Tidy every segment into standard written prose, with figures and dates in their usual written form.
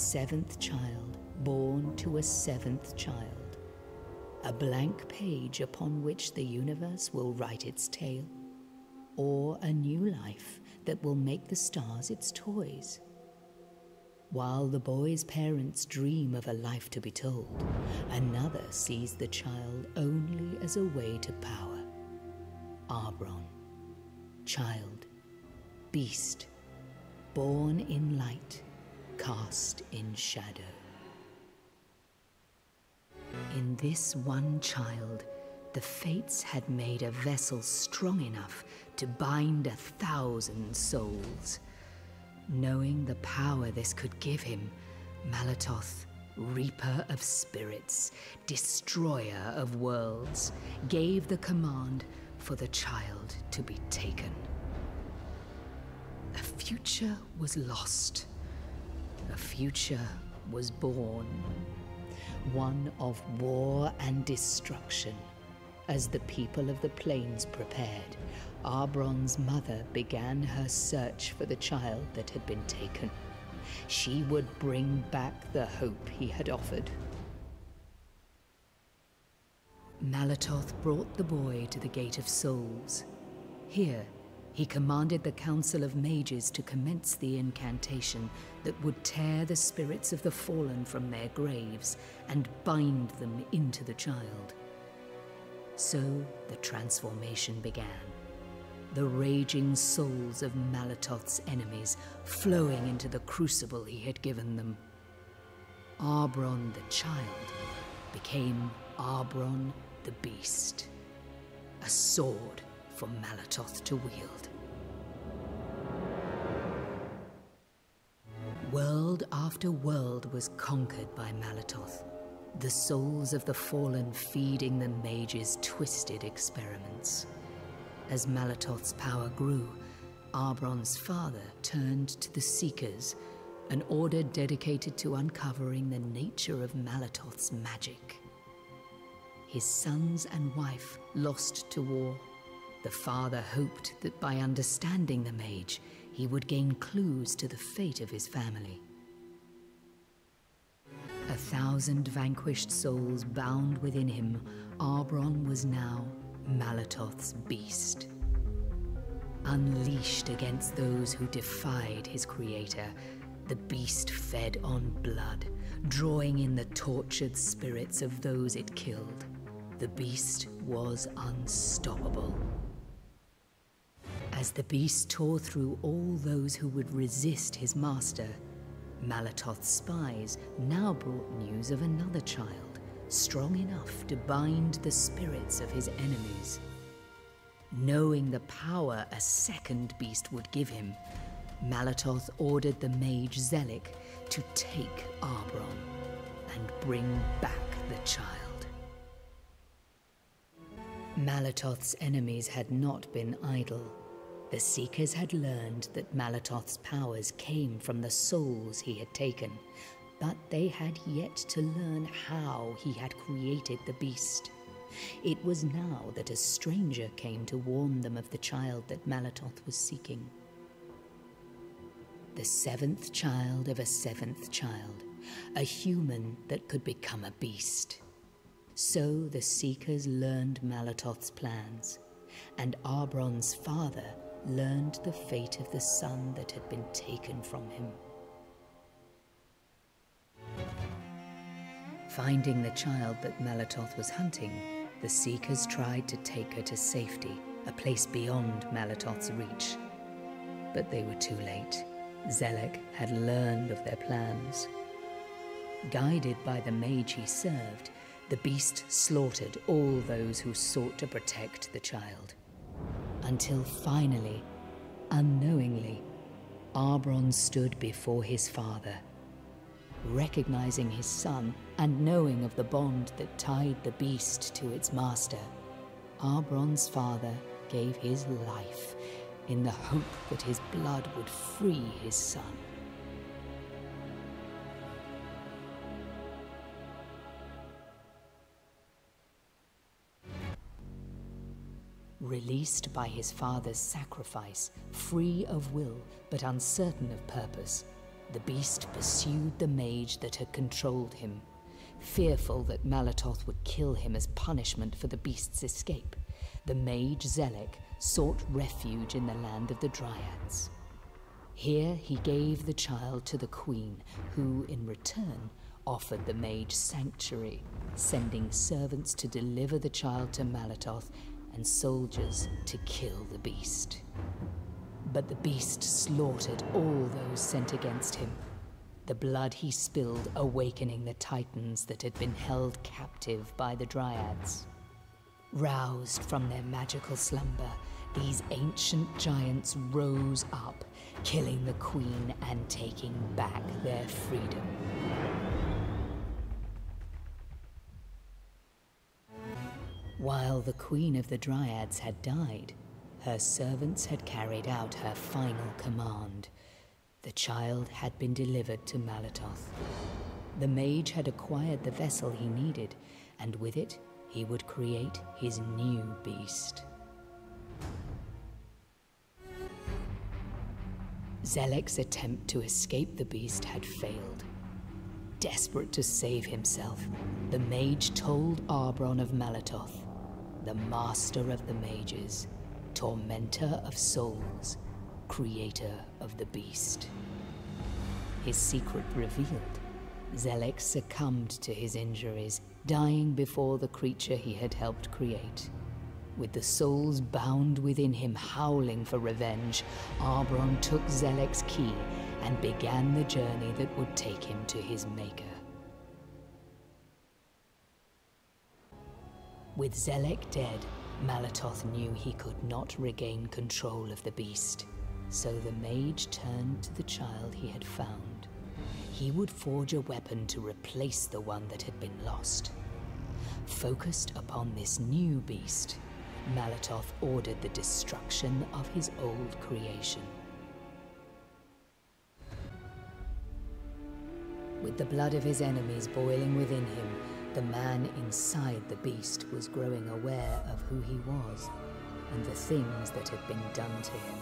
seventh child born to a seventh child, a blank page upon which the universe will write its tale, or a new life that will make the stars its toys. While the boy's parents dream of a life to be told, another sees the child only as a way to power. Aarbron, child, beast, born in light, cast in shadow. In this one child, the fates had made a vessel strong enough to bind 1,000 souls. Knowing the power this could give him, Maletoht, reaper of spirits, destroyer of worlds, gave the command for the child to be taken. A future was lost. A future was born. One of war and destruction. As the people of the plains prepared, Aarbron's mother began her search for the child that had been taken. She would bring back the hope he had offered. Maletoht brought the boy to the Gate of Souls. Here, he commanded the Council of Mages to commence the incantation that would tear the spirits of the fallen from their graves and bind them into the child. So the transformation began. The raging souls of Maletoht's enemies flowing into the crucible he had given them. Aarbron the child became Aarbron the beast, a sword for Maletoht to wield. World after world was conquered by Maletoht, the souls of the fallen feeding the mages' twisted experiments. As Maletoht's power grew, Aarbron's father turned to the Seekers, an order dedicated to uncovering the nature of Maletoht's magic. His sons and wife lost to war. The father hoped that by understanding the mage, he would gain clues to the fate of his family. 1,000 vanquished souls bound within him, Aarbron was now Maletoht's beast. Unleashed against those who defied his creator, the beast fed on blood, drawing in the tortured spirits of those it killed. The beast was unstoppable. As the beast tore through all those who would resist his master, Maletoht's spies now brought news of another child, strong enough to bind the spirits of his enemies. Knowing the power a second beast would give him, Maletoht ordered the mage Zelik to take Aarbron and bring back the child. Maletoht's enemies had not been idle. The Seekers had learned that Maletoht's powers came from the souls he had taken, but they had yet to learn how he had created the beast. It was now that a stranger came to warn them of the child that Maletoht was seeking. The seventh child of a seventh child, a human that could become a beast. So the Seekers learned Maletoht's plans, and Aarbron's father learned the fate of the son that had been taken from him. Finding the child that Maletoht was hunting, the Seekers tried to take her to safety, a place beyond Maletoht's reach. But they were too late. Zelik had learned of their plans. Guided by the mage he served, the beast slaughtered all those who sought to protect the child. Until finally, unknowingly, Aarbron stood before his father. Recognizing his son and knowing of the bond that tied the beast to its master, Aarbron's father gave his life in the hope that his blood would free his son. Released by his father's sacrifice, free of will but uncertain of purpose, the beast pursued the mage that had controlled him. Fearful that Maletoth would kill him as punishment for the beast's escape, the mage Zelek sought refuge in the land of the Dryads. Here he gave the child to the queen, who, in return, offered the mage sanctuary, sending servants to deliver the child to Maletoth and soldiers to kill the beast. But the beast slaughtered all those sent against him, the blood he spilled awakening the titans that had been held captive by the Dryads. Roused from their magical slumber, these ancient giants rose up, killing the queen and taking back their freedom. While the queen of the Dryads had died, her servants had carried out her final command. The child had been delivered to Maletoth. The mage had acquired the vessel he needed, and with it, he would create his new beast. Zelek's attempt to escape the beast had failed. Desperate to save himself, the mage told Aarbron of Maletoth, the master of the mages, tormentor of souls, creator of the beast. His secret revealed, Zelek succumbed to his injuries, dying before the creature he had helped create. With the souls bound within him howling for revenge, Aarbron took Zelek's key and began the journey that would take him to his maker. With Zelek dead, Maletoth knew he could not regain control of the beast, so the mage turned to the child he had found. He would forge a weapon to replace the one that had been lost. Focused upon this new beast, Maletoth ordered the destruction of his old creation. With the blood of his enemies boiling within him, the man inside the beast was growing aware of who he was and the things that had been done to him.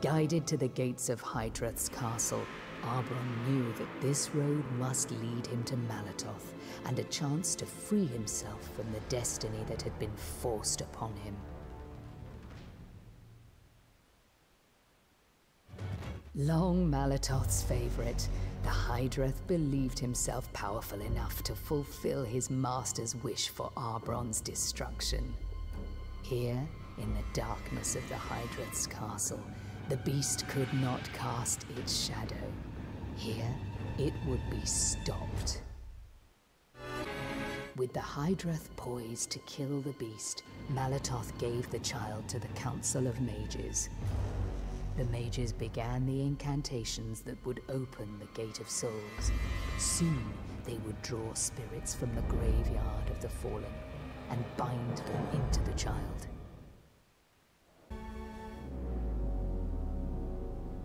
Guided to the gates of Hydreth's castle, Aarbron knew that this road must lead him to Maletoth and a chance to free himself from the destiny that had been forced upon him. Long Maletoth's favorite, the Hydreth believed himself powerful enough to fulfill his master's wish for Aarbron's destruction. Here, in the darkness of the Hydreth's castle, the beast could not cast its shadow. Here, it would be stopped. With the Hydreth poised to kill the beast, Maletoth gave the child to the Council of Mages. The mages began the incantations that would open the Gate of Souls. Soon, they would draw spirits from the graveyard of the fallen and bind them into the child.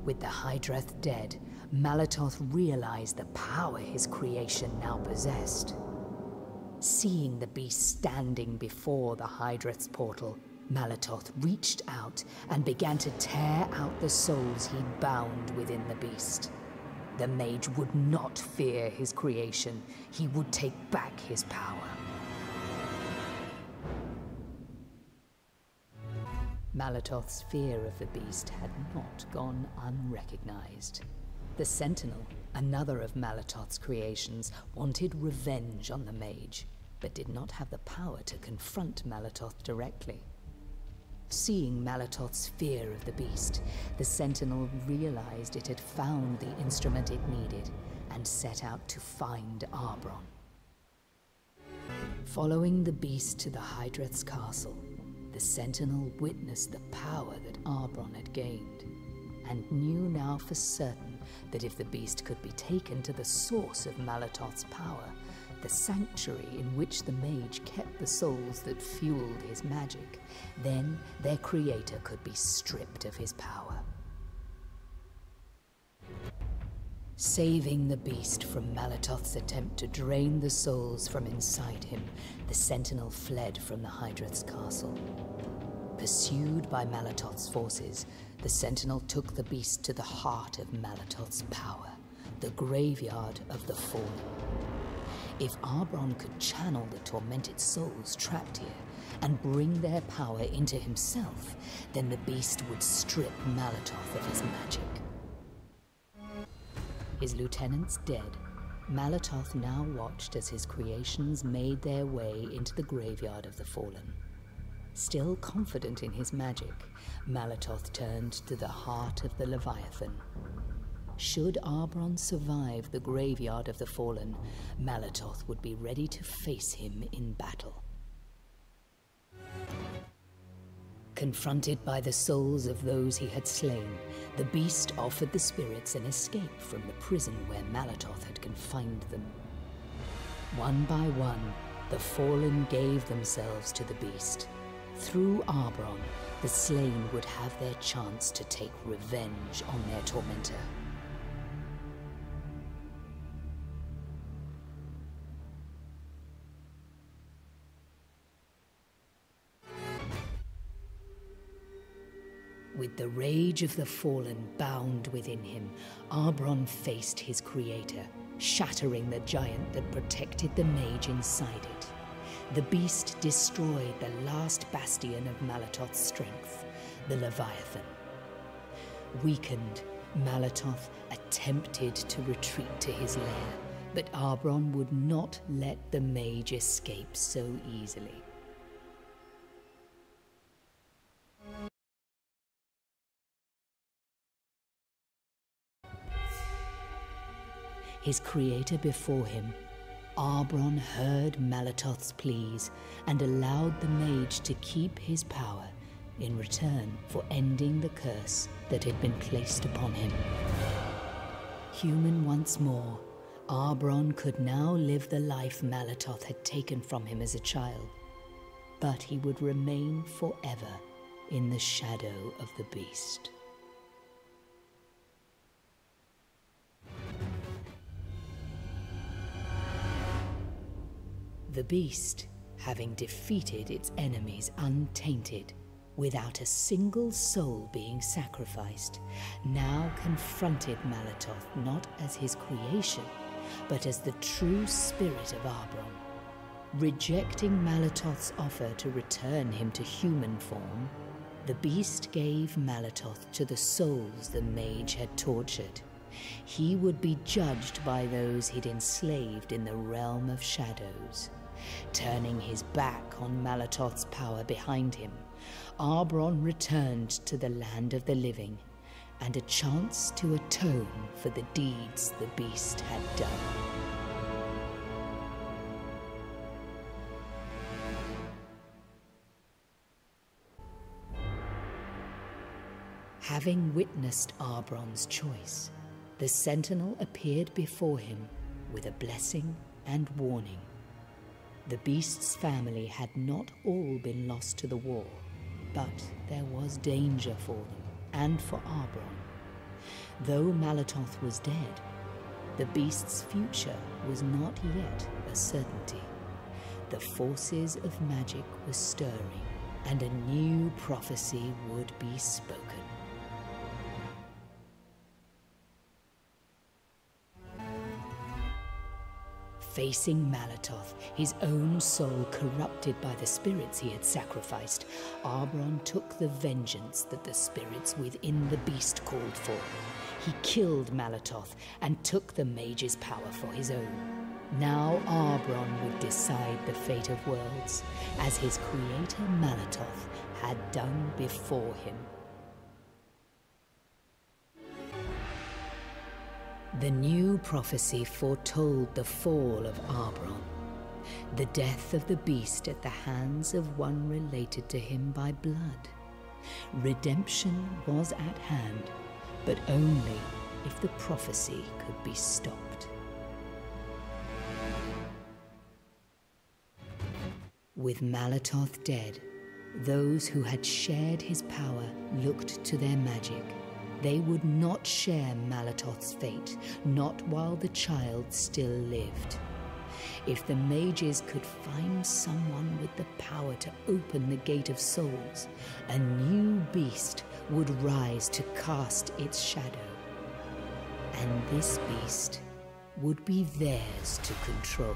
With the Hydreth dead, Maletoth realized the power his creation now possessed. Seeing the beast standing before the Hydreth's portal, Maletoth reached out and began to tear out the souls he'd bound within the beast. The mage would not fear his creation. He would take back his power. Maletoth's fear of the beast had not gone unrecognized. The Sentinel, another of Maletoth's creations, wanted revenge on the mage, but did not have the power to confront Maletoth directly. Seeing Maletoth's fear of the beast, the Sentinel realized it had found the instrument it needed and set out to find Aarbron. Following the beast to the Hydreth's castle, the Sentinel witnessed the power that Aarbron had gained, and knew now for certain that if the beast could be taken to the source of Maletoth's power, the sanctuary in which the mage kept the souls that fueled his magic, then their creator could be stripped of his power. Saving the beast from Maletoth's attempt to drain the souls from inside him, the Sentinel fled from the Hydreth's castle. Pursued by Maletoth's forces, the Sentinel took the beast to the heart of Maletoth's power, the graveyard of the fallen. If Aarbron could channel the tormented souls trapped here and bring their power into himself, then the beast would strip Maletoth of his magic. His lieutenants dead, Maletoth now watched as his creations made their way into the graveyard of the fallen. Still confident in his magic, Maletoth turned to the heart of the Leviathan. Should Aarbron survive the graveyard of the fallen, Maletoth would be ready to face him in battle. Confronted by the souls of those he had slain, the beast offered the spirits an escape from the prison where Maletoth had confined them. One by one, the fallen gave themselves to the beast. Through Aarbron, the slain would have their chance to take revenge on their tormentor. With the rage of the fallen bound within him, Aarbron faced his creator, shattering the giant that protected the mage inside it. The beast destroyed the last bastion of Maletoth's strength, the Leviathan. Weakened, Maletoth attempted to retreat to his lair, but Aarbron would not let the mage escape so easily. His creator before him, Aarbron heard Maletoth's pleas and allowed the mage to keep his power in return for ending the curse that had been placed upon him. Human once more, Aarbron could now live the life Maletoth had taken from him as a child, but he would remain forever in the shadow of the beast. The beast, having defeated its enemies untainted, without a single soul being sacrificed, now confronted Maletoth not as his creation, but as the true spirit of Aarbron. Rejecting Maletoth's offer to return him to human form, the beast gave Maletoth to the souls the mage had tortured. He would be judged by those he'd enslaved in the realm of shadows. Turning his back on Maletoth's power behind him, Aarbron returned to the land of the living, and a chance to atone for the deeds the beast had done. Having witnessed Aarbron's choice, the Sentinel appeared before him with a blessing and warning. The beast's family had not all been lost to the war, but there was danger for them and for Aarbron. Though Maletoth was dead, the beast's future was not yet a certainty. The forces of magic were stirring, and a new prophecy would be spoken. Facing Maletoth, his own soul corrupted by the spirits he had sacrificed, Aarbron took the vengeance that the spirits within the beast called for. He killed Maletoth and took the mage's power for his own. Now Aarbron would decide the fate of worlds, as his creator Maletoth had done before him. The new prophecy foretold the fall of Aarbron, the death of the beast at the hands of one related to him by blood. Redemption was at hand, but only if the prophecy could be stopped. With Maletoth dead, those who had shared his power looked to their magic. They would not share Maletoth's fate, not while the child still lived. If the mages could find someone with the power to open the gate of souls, a new beast would rise to cast its shadow. And this beast would be theirs to control.